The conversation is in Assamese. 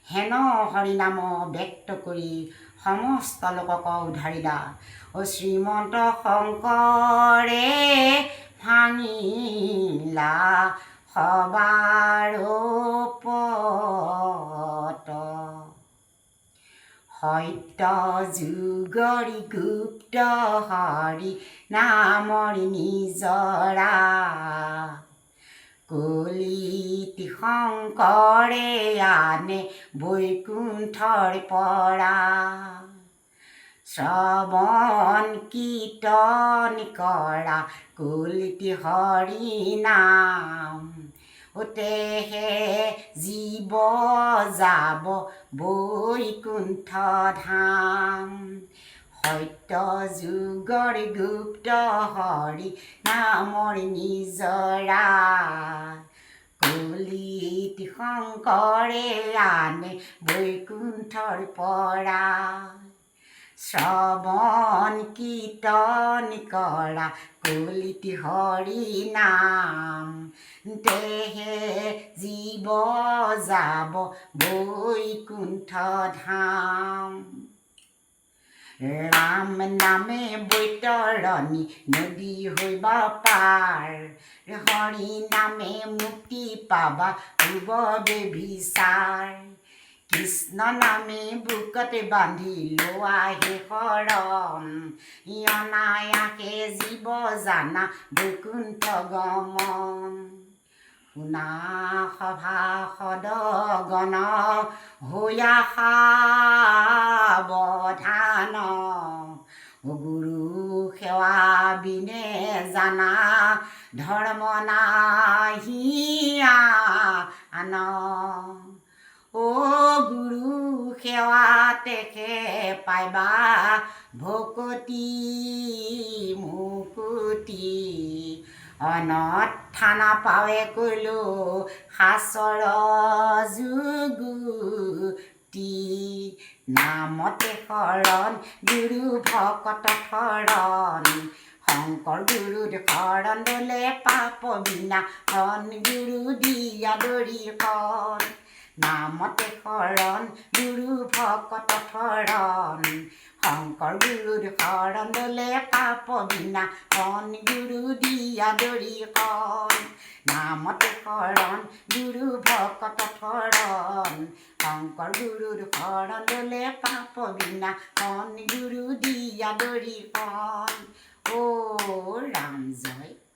হেন হৰিনাম ব্যক্ত কৰি সমস্ত লোকক উদ্ধাৰিলা। শ্ৰীমন্ত শংকৰে ভাঙিলা সবাৰ পত। সত্য যুগৰি গুপ্ত হৰি নামৰ নিজৰা। কলিত শংকৰে আনে বৈকুণ্ঠৰ পৰা। শ্ৰৱণ কীৰ্তন কৰা কলিত হৰি নাম। তেহে জীৱ যাব বৈকুণ্ঠ ধাম। সত্য যুগৰ গুপ্ত হৰি নামৰ নিজৰা। কলিত শংকৰে আনে বৈকুণ্ঠৰ পৰা। শ্ৰৱণ কীৰ্তন কৰা কলিত হৰি নাম। তেহে জীৱ যাব বৈকুণ্ঠ ধাম। ৰাম নামে বৈতৰণী নদী হৈবা পাৰ। হৰি নামে মুক্তি পাবা পূৰ্ববে বিচাৰ। কৃষ্ণ নামে বুকতে বান্ধি লোৱা হে শৰণ। অনায়াসে জীৱ জানা বৈকুণ্ঠ গমন। শুনা সভাসদ গণ হৈয়া সাৱধান। গুৰু সেৱা বিনে জানা ধৰ্ম নাহি আন। গুৰু সেৱাতেহে পাইবা ভকতি মুকুতি। অন্যথা নাপাৱে কৈলো সাচৰ যুগুতি। নামতে শৰণ গুৰু ভকত শৰণ। শংকৰ গুৰুৰ শৰণ ল'লে পাপ বিনাশন। গুৰু দিয়া দৰিখন নামতে শৰণ গুৰু ভকত শৰণ। শংকৰ গুৰুৰ শৰণ ল'লে পাপ বিনাশন। গুৰু দিয়া দৰিখন নামতে শৰণ গুৰু ভকত শৰণ। শংকৰ গুৰুৰ শৰণ ল'লে পাপ বিনাশন। গুৰু দিয়া দৰিখন। ৰাম জয়।